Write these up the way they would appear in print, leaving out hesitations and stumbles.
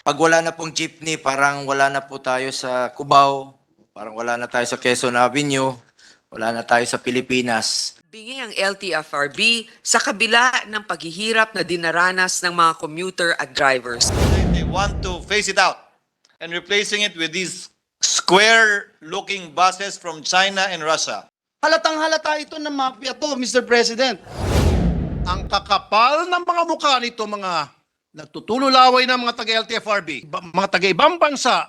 Pag wala na pong jeepney, parang wala na po tayo sa Cubao, parang wala na tayo sa Quezon Avenue, wala na tayo sa Pilipinas. Bingi ang LTFRB sa kabila ng paghihirap na dinaranas ng mga commuter at drivers. They want to phase it out and replacing it with these square-looking buses from China and Russia. Halatang halata ito ng mafia to, Mr. President. Ang kakapal ng mga mukha nito, mga nagtutululaway ng mga taga-LTFRB, mga taga-ibang bansa,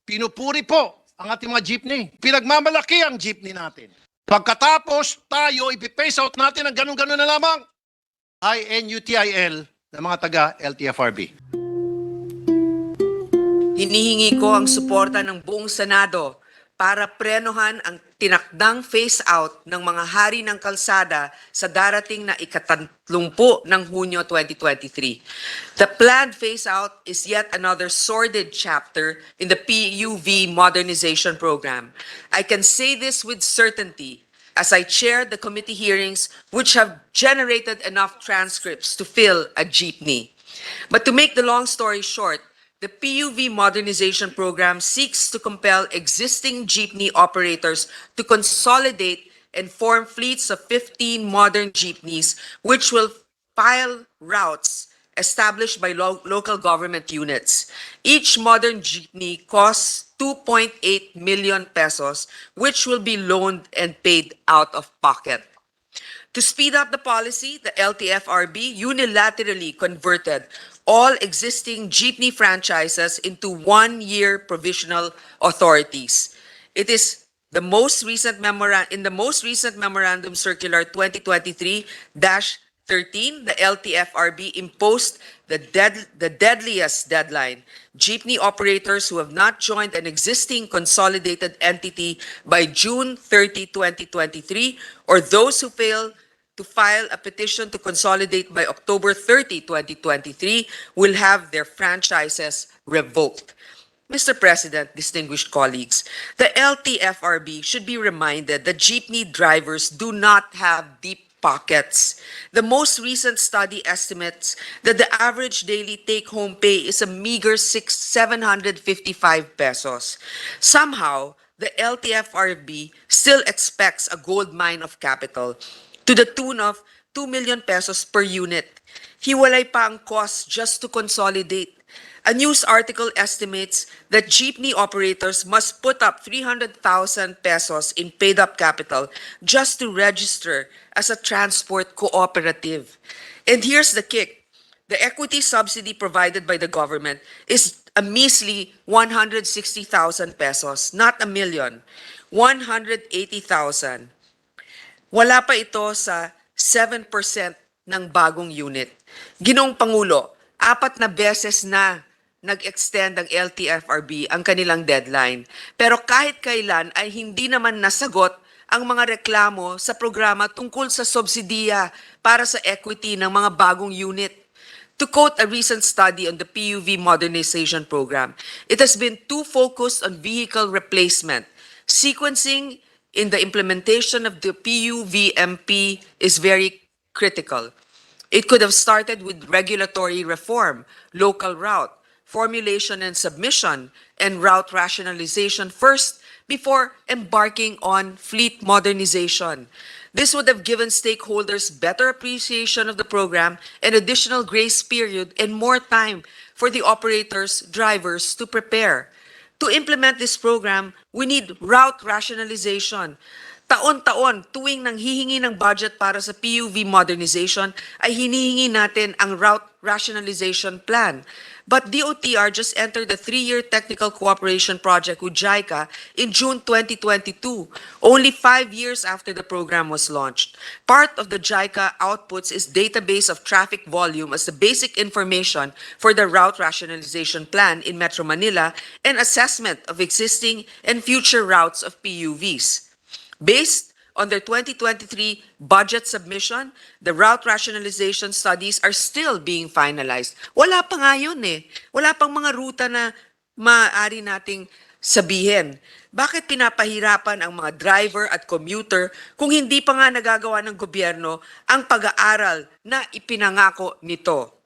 pinupuri po ang ating mga jeepney. Pinagmamalaki ang jeepney natin. Pagkatapos tayo, ipipace out natin ang ganun-ganun na lamang. INUTIL ng mga taga-LTFRB. Hinihingi ko ang suporta ng buong Senado para prenohan ang tinakdang phase-out ng mga hari ng kalsada sa darating na ika-30 ng Hunyo 2023. The planned phase-out is yet another sordid chapter in the PUV modernization program. I can say this with certainty as I chaired the committee hearings which have generated enough transcripts to fill a jeepney. But to make the long story short, the PUV modernization program seeks to compel existing jeepney operators to consolidate and form fleets of 15 modern jeepneys, which will file routes established by local government units. Each modern jeepney costs 2.8 million pesos, which will be loaned and paid out of pocket. To speed up the policy, the LTFRB unilaterally converted all existing jeepney franchises into one-year provisional authorities. It is the most recent memorandum circular 2023-13, the LTFRB imposed the deadliest deadline. Jeepney operators who have not joined an existing consolidated entity by June 30, 2023, or those who fail to file a petition to consolidate by October 30, 2023, will have their franchises revoked. Mr. President, distinguished colleagues, the LTFRB should be reminded that jeepney drivers do not have deep pockets. The most recent study estimates that the average daily take-home pay is a meager 755 pesos. Somehow, the LTFRB still expects a gold mine of capital to the tune of 2 million pesos per unit. Hiwalay pa ang cost just to consolidate. A news article estimates that jeepney operators must put up 300,000 pesos in paid-up capital just to register as a transport cooperative. And here's the kick. The equity subsidy provided by the government is a measly 160,000 pesos, not a million, 180,000. Wala pa ito sa 7% ng bagong unit. Ginoong Pangulo, 4 na beses na nag-extend ang LTFRB ang kanilang deadline. Pero kahit kailan ay hindi naman nasagot ang mga reklamo sa programa tungkol sa subsidiya para sa equity ng mga bagong unit. To quote a recent study on the PUV modernization program, it has been too focused on vehicle replacement. Sequencing in the implementation of the PUVMP is very critical. It could have started with regulatory reform, local route, formulation and submission, and route rationalization first before embarking on fleet modernization. This would have given stakeholders better appreciation of the program, an additional grace period, and more time for the operators, drivers to prepare. To implement this program, we need route rationalization. Taon-taon, tuwing nanghihingi ng budget para sa PUV modernization, ay hinihingi natin ang route rationalization plan. But DOTR just entered a 3-year technical cooperation project with JICA in June 2022, only 5 years after the program was launched. Part of the JICA outputs is database of traffic volume as the basic information for the route rationalization plan in Metro Manila and assessment of existing and future routes of PUVs. Based on their 2023 budget submission, the route rationalization studies are still being finalized. Wala pa nga yun eh. Wala pang mga ruta na maaari nating sabihin. Bakit pinapahirapan ang mga driver at commuter kung hindi pa nga nagagawa ng gobyerno ang pag-aaral na ipinangako nito?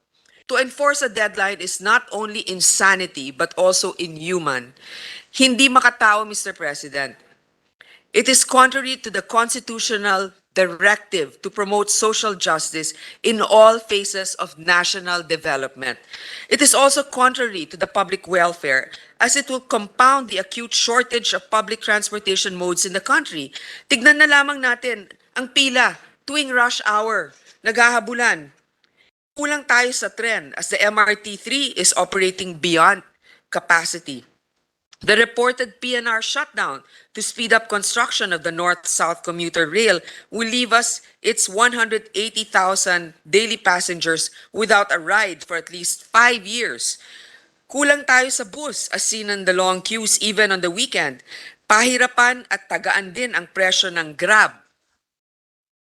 To enforce a deadline is not only insanity but also inhuman. Hindi makatao, Mr. President. It is contrary to the constitutional directive to promote social justice in all phases of national development. It is also contrary to the public welfare, as it will compound the acute shortage of public transportation modes in the country. Tignan na lamang natin ang pila tuwing rush hour, naghahabulan. Kulang tayo sa tren as the MRT-3 is operating beyond capacity. The reported PNR shutdown to speed up construction of the North-South commuter rail will leave us its 180,000 daily passengers without a ride for at least 5 years. Kulang tayo sa bus as seen in the long queues even on the weekend. Pahirapan at tagaan din ang presyo ng Grab.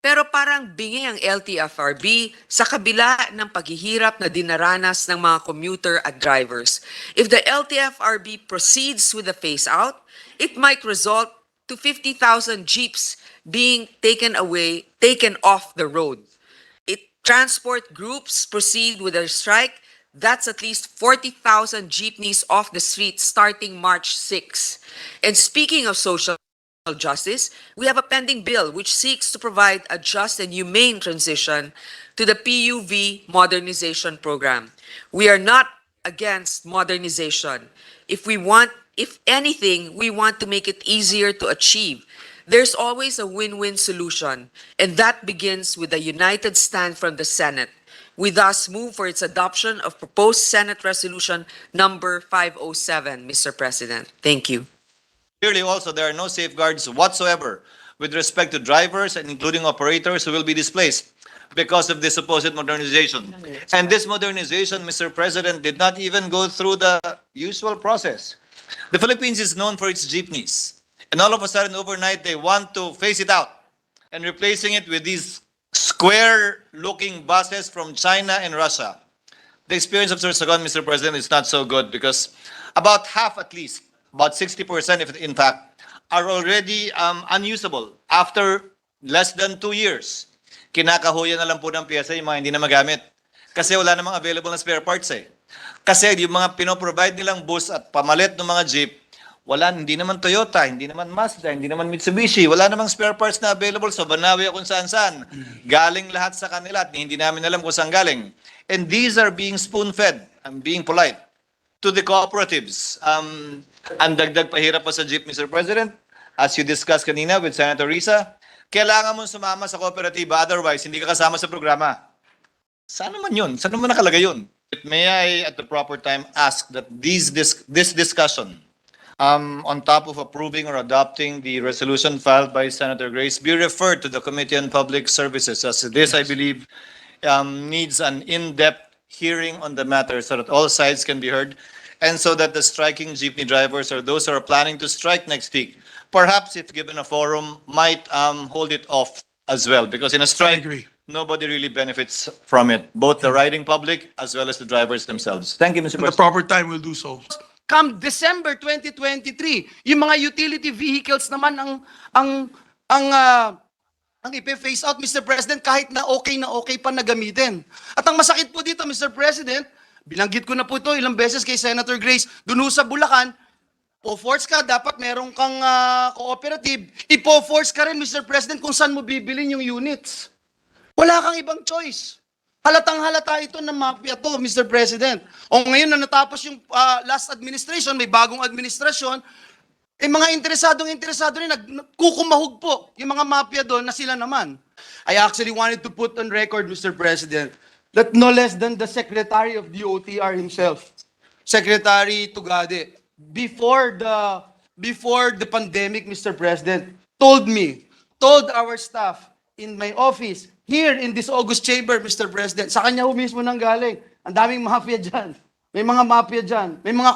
Pero parang bingi ang LTFRB sa kabila ng paghihirap na dinaranas ng mga commuter at drivers. If the LTFRB proceeds with the phase-out, it might result to 50,000 jeeps being taken off the road. If transport groups proceed with their strike, that's at least 40,000 jeepneys off the street starting March 6. And speaking of social justice, we have a pending bill which seeks to provide a just and humane transition to the PUV modernization program. We are not against modernization. If anything, we want to make it easier to achieve. There's always a win-win solution, and that begins with a united stand from the Senate. We thus move for its adoption of proposed Senate Resolution number 507, Mr. President. Thank you. Clearly also, there are no safeguards whatsoever with respect to drivers and including operators who will be displaced because of this supposed modernization. And this modernization, Mr. President, did not even go through the usual process. The Philippines is known for its jeepneys. And all of a sudden, overnight, they want to phase it out and replacing it with these square-looking buses from China and Russia. The experience of Sorsogon, Mr. President, is not so good because about half at least, about 60% if in fact, are already unusable after less than 2 years. Kinakahuyan na lang po ng PSA yung mga hindi na magamit. Kasi wala namang available na spare parts eh. Kasi yung mga pinoprovide nilang bus at pamalit ng mga jeep, hindi naman Toyota, hindi naman Mazda, hindi naman Mitsubishi, wala namang spare parts na available sa Banawi o kung saan-saan. Galing lahat sa kanila at hindi namin alam kung saan galing. And these are being spoon-fed, I'm being polite, to the cooperatives. Ang dagdag pahirap pa sa jeep, Mr. President, as you discussed kanina with Senator Risa, kailangan mo sumama sa kooperatiba, otherwise hindi ka kasama sa programa. Saan naman yun? Saan naman nakalagay yun? May I, at the proper time, ask that this discussion, on top of approving or adopting the resolution filed by Senator Grace, be referred to the Committee on Public Services, as this, I believe, needs an in-depth hearing on the matter so that all sides can be heard, and so that the striking jeepney drivers or those who are planning to strike next week, perhaps if given a forum, might hold it off as well. Because in a strike, nobody really benefits from it, both the riding public as well as the drivers themselves. Thank you, Mr. At the President. proper time, we'll do so. Come December 2023, yung mga utility vehicles naman ang ipe-phase out, Mr. President, kahit na okay pa na gamitin. At ang masakit po dito, Mr. President, binanggit ko na po ito ilang beses kay Senator Grace, dun sa Bulacan, po-force ka, dapat meron kang cooperative, ipo-force ka rin, Mr. President, kung saan mo bibilin yung units. Wala kang ibang choice. Halatang-halata ito na mafia to, Mr. President. O ngayon na natapos yung last administration, may bagong administrasyon, mga interesado rin, nagkukumahog po yung mga mafia doon na sila naman. I actually wanted to put on record, Mr. President, that no less than the Secretary of the OTR himself, Secretary Tugade, before the pandemic, Mr. President, told our staff in my office, here in this August chamber, Mr. President, sa kanya mismo nang galing. Ang daming mafia dyan. May mga mafia dyan. May mga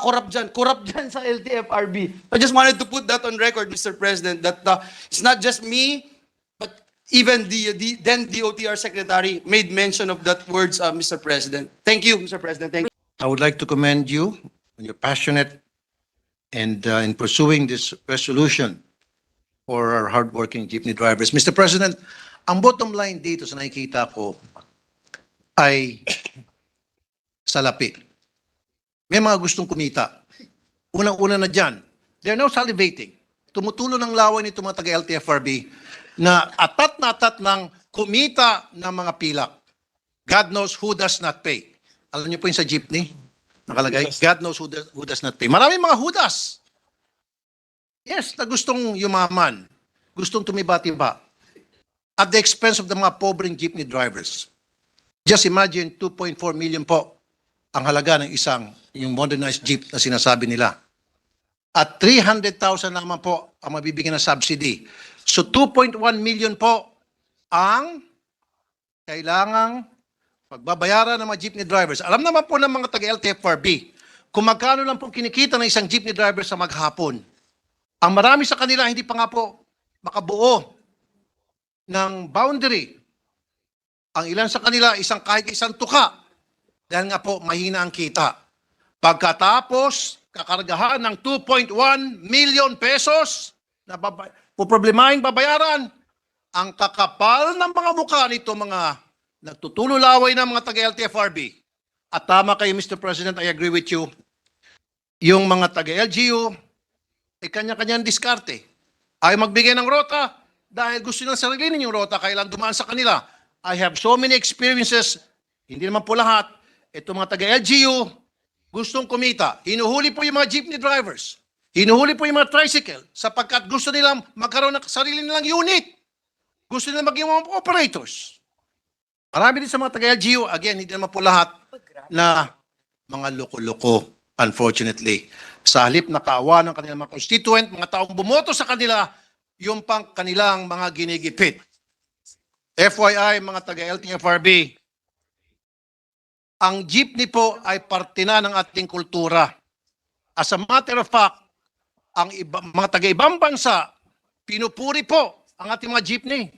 corrupt dyan sa LTFRB. I just wanted to put that on record, Mr. President, that it's not just me, but even the then DOTR Secretary made mention of that words, Mr. President. Thank you, Mr. President. Thank you. I would like to commend you on your passionate and in pursuing this resolution for our hardworking jeepney drivers. Mr. President, ang bottom line dito sa nakikita ko ay salapi. May mga gustong kumita. Unang-una na dyan, they're now salivating. Tumutulo ng laway nito mga taga-LTFRB na atat ng kumita ng mga pilak. God knows who does not pay. Alam niyo po yung sa Jeepney? Nakalagay, God knows who does not pay. Maraming mga hudas. Yes, na gustong yumaman. Gustong tumiba-tiba. At the expense of the mga pobreng jeepney drivers. Just imagine, 2.4 million po ang halaga ng yung modernized jeep na sinasabi nila. At 300,000 naman po ang mabibigyan na subsidy. So 2.1 million po ang kailangang pagbabayaran ng mga jeepney drivers. Alam naman po ng mga taga-LTFRB kung magkano lang po kinikita ng isang jeepney driver sa maghapon. Ang marami sa kanila hindi pa nga po makabuo ng boundary. Ang ilan sa kanila kahit isang tuka dahil nga po mahina ang kita. Pagkatapos kakargahan ng 2.1 million pesos na poproblemahin babayaran, ang kakapal ng mga mukha nito mga nagtutulolaway ng mga taga-LTFRB. At tama kayo, Mr. President, I agree with you. Yung mga taga-LGU, kanya-kanyang diskarte. Ay magbigay ng rota dahil gusto nilang sarilinin yung rota, kailan dumaan sa kanila. I have so many experiences, hindi naman po lahat. Ito mga taga-LGU, gustong kumita. Hinuhuli po yung mga jeepney drivers. Hinuhuli po yung mga tricycle sapagkat gusto nilang magkaroon ng sarili nilang unit. Gusto nilang maging mga operators. Marami din sa mga taga-LGU, again, hindi naman po lahat na mga loko-loko, unfortunately. Sa halip na kaawa ng kanilang mga constituent, mga taong bumoto sa kanila, yung pang kanilang mga ginigipit. FYI, mga taga-LTFRB, ang jeepney po ay parte na ng ating kultura. As a matter of fact, ang mga taga-ibang bansa, pinupuri po ang ating mga jeepney.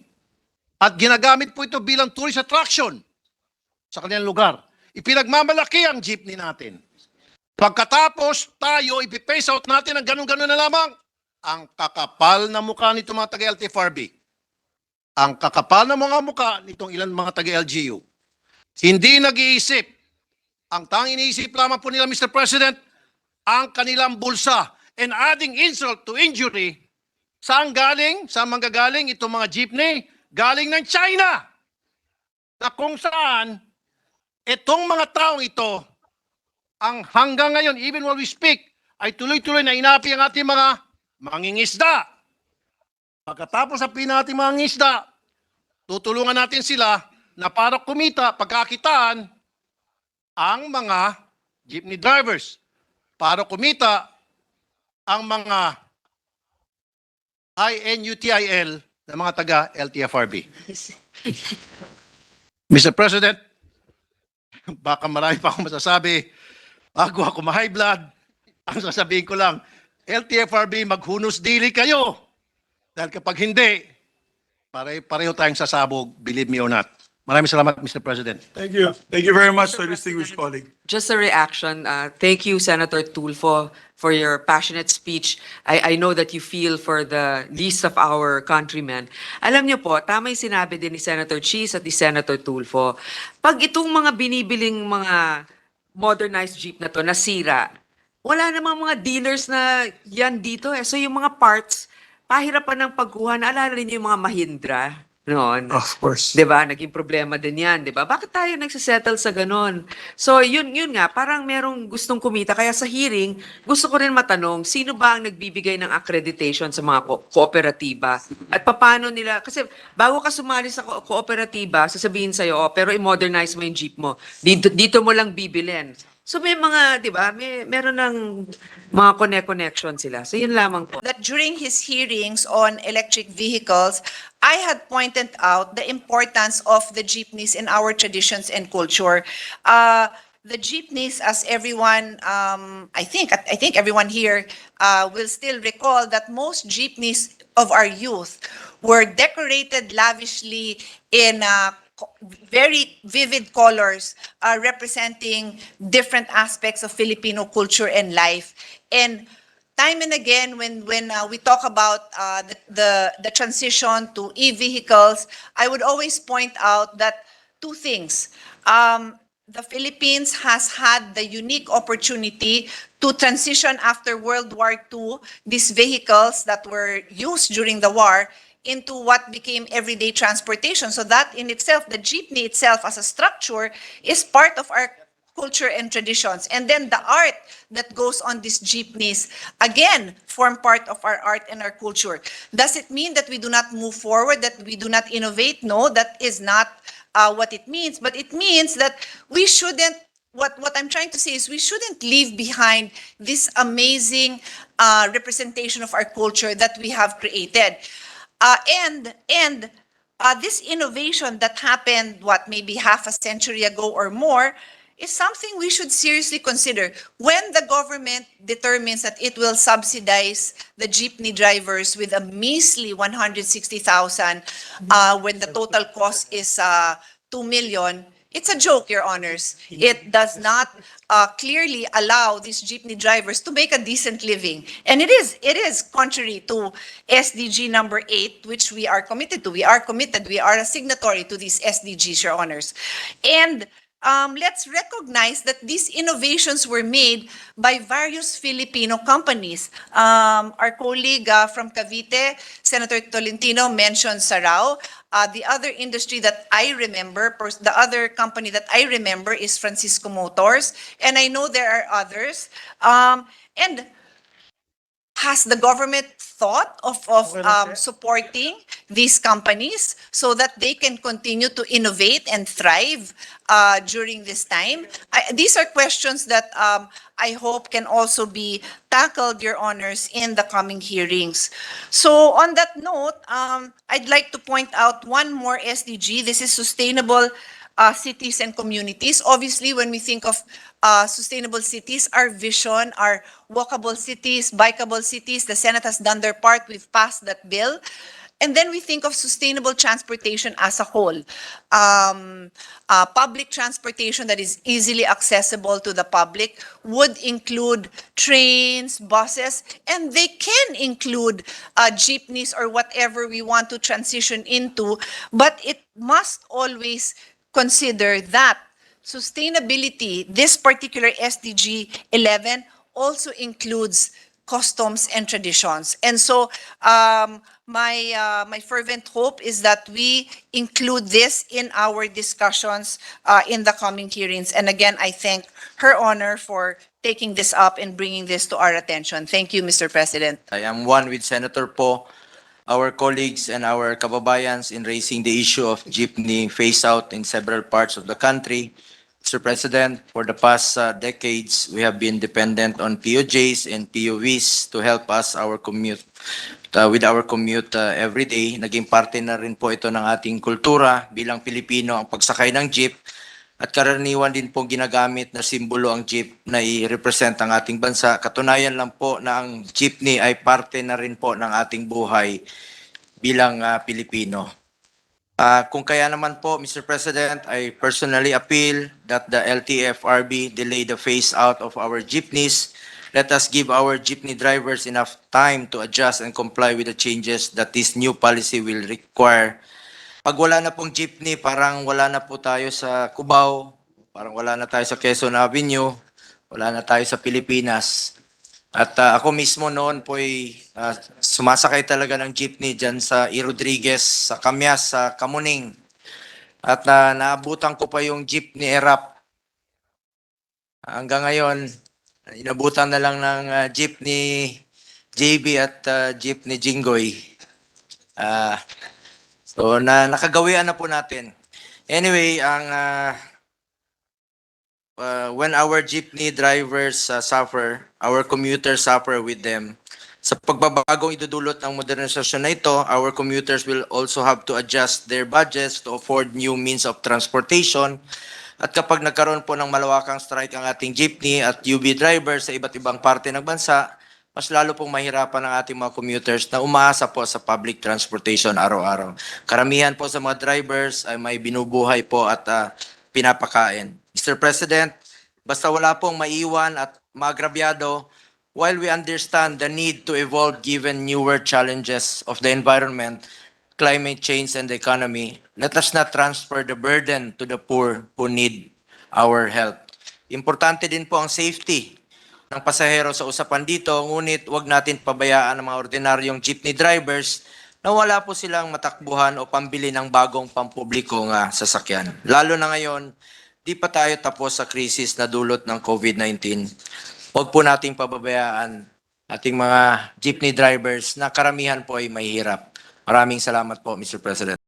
At ginagamit po ito bilang tourist attraction sa kanilang lugar. Ipinagmamalaki ang jeepney natin. Pagkatapos tayo, ipipace out natin ang ganun-ganun na lamang. Ang kakapal na mukha nito mga taga-LTFRB. Ang kakapal na mga mukha nitong ilan mga taga-LGU. Hindi nag-iisip. Ang tanging iniisip lamang po nila, Mr. President, ang kanilang bulsa. And adding insult to injury, saan manggagaling itong mga jeepney? Galing ng China. Na kung saan, itong mga taong ito, ang hanggang ngayon, even while we speak, ay tuloy-tuloy na inapi ang ating mga mangingisda. Pagkatapos sa ating mga ngisda, tutulungan natin sila na para kumita, pagkakitaan, ang mga jeepney drivers. Para kumita, ang mga INUTIL ng mga taga-LTFRB. Mr. President, baka marami pa akong masasabi. Bago ako ma-high blood, ang sasabihin ko lang, LTFRB, maghunos dili kayo. Dahil kapag hindi, pareho tayong sasabog, believe me or not. Maraming salamat, Mr. President. Thank you. Thank you very much, our distinguished colleague. Just a reaction. Thank you, Senator Tulfo, for your passionate speech. I know that you feel for the least of our countrymen. Alam niyo po, tama yung sinabi din ni Senator Cheese at ni Senator Tulfo. Pag itong mga binibiling mga modernized jeep na to nasira, wala namang mga dealers na yan dito eh. So yung mga parts, pahirapan ng pagkuha. Naalala niyo yung mga Mahindra noon? Of course. 'Di ba? Naging problema din 'yan, 'di ba? Bakit tayo nagse-settle sa ganon? So, yun nga, parang merong gustong kumita. Kaya sa hearing, gusto ko rin matanong, sino ba ang nagbibigay ng accreditation sa mga kooperatiba? At paano nila, kasi bago ka sumali sa kooperatiba, sasabihin sa'yo, oh, pero i-modernize mo yung jeep mo. Dito mo lang bibilin. So may mga, 'di ba? Meron ng mga connection sila. So yun lamang po. That during his hearings on electric vehicles, I had pointed out the importance of the jeepneys in our traditions and culture. The jeepneys, as everyone, I think everyone here will still recall that most jeepneys of our youth were decorated lavishly in very vivid colors representing different aspects of Filipino culture and life. And time and again, when we talk about the transition to e-vehicles, I would always point out that two things. the Philippines has had the unique opportunity to transition after World War II, these vehicles that were used during the war, into what became everyday transportation. So that in itself, the jeepney itself as a structure is part of our culture and traditions. And then the art that goes on these jeepneys, again, form part of our art and our culture. Does it mean that we do not move forward, that we do not innovate? No, that is not what it means. But it means that we shouldn't, what I'm trying to say is we shouldn't leave behind this amazing representation of our culture that we have created. And this innovation that happened, what, maybe half a century ago or more, is something we should seriously consider. When the government determines that it will subsidize the jeepney drivers with a measly 160,000, when the total cost is 2 million, it's a joke, Your Honors. It does not clearly allow these jeepney drivers to make a decent living. And it is contrary to SDG number 8, which we are committed to. We are committed, we are a signatory to these SDGs, Your Honors. And let's recognize that these innovations were made by various Filipino companies. Our colleague from Cavite, Senator Tolentino, mentioned Sarao. The other industry that I remember, the other company that I remember is Francisco Motors, and I know there are others. And has the government thought of supporting these companies so that they can continue to innovate and thrive during this time? These are questions that I hope can also be tackled, Your Honors, in the coming hearings. So on that note, I'd like to point out one more SDG. This is sustainable cities and communities. Obviously, when we think of sustainable cities, our vision are walkable cities, bikeable cities. The Senate has done their part. We've passed that bill. And then we think of sustainable transportation as a whole. Public transportation that is easily accessible to the public would include trains, buses, and they can include jeepneys or whatever we want to transition into, but it must always consider that sustainability, this particular SDG 11, also includes customs and traditions. And so my fervent hope is that we include this in our discussions in the coming hearings. And again, I thank Her Honor for taking this up and bringing this to our attention. Thank you, Mr. President. I am one with Senator Po, our colleagues and our kababayans in raising the issue of jeepney phase-out in several parts of the country. Mr. President, for the past decades, we have been dependent on POJs and POVs to help us our commute with our commute every day. Naging parte na rin po ito ng ating kultura bilang Pilipino ang pagsakay ng jeep at karaniwan din po ginagamit na simbolo ang jeep na i-represent ang ating bansa. Katunayan lang po na ang jeepney ay parte na rin po ng ating buhay bilang Pilipino. Kung kaya naman po, Mr. President, I personally appeal that the LTFRB delay the phase-out of our jeepneys. Let us give our jeepney drivers enough time to adjust and comply with the changes that this new policy will require. Pag wala na pong jeepney, parang wala na po tayo sa Cubao, parang wala na tayo sa Quezon Avenue, wala na tayo sa Pilipinas. At ako mismo noon po ay sumasakay talaga ng jeepney dyan sa E. Rodriguez, sa Camyas, sa Kamuning. At naabutan ko pa yung jeepney erap. Hanggang ngayon, inabutan na lang ng jeepney JB at jeepney Jinggoy. So nakagawian na po natin. Anyway, when our jeepney drivers suffer, our commuters suffer with them. Sa pagbabagong idudulot ng modernisasyon na ito, our commuters will also have to adjust their budgets to afford new means of transportation. At kapag nagkaroon po ng malawakang strike ang ating jeepney at UB drivers sa iba't ibang parte ng bansa, mas lalo pong mahirapan ang ating mga commuters na umaasa po sa public transportation araw-araw. Karamihan po sa mga drivers ay may binubuhay po at pinapakain. Mr. President, basta wala pong maiwan at maagrabyado, while we understand the need to evolve given newer challenges of the environment, climate change, and the economy, let us not transfer the burden to the poor who need our health. Importante din po ang safety ng pasahero sa usapan dito, ngunit wag natin pabayaan ang mga ordinaryong jeepney drivers na wala po silang matakbuhan o pambili ng bagong pampublikong sasakyan. Lalo na ngayon, di pa tayo tapos sa krisis na dulot ng COVID-19. Huwag po nating pababayaan ating mga jeepney drivers na karamihan po ay mahihirap. Maraming salamat po, Mr. President.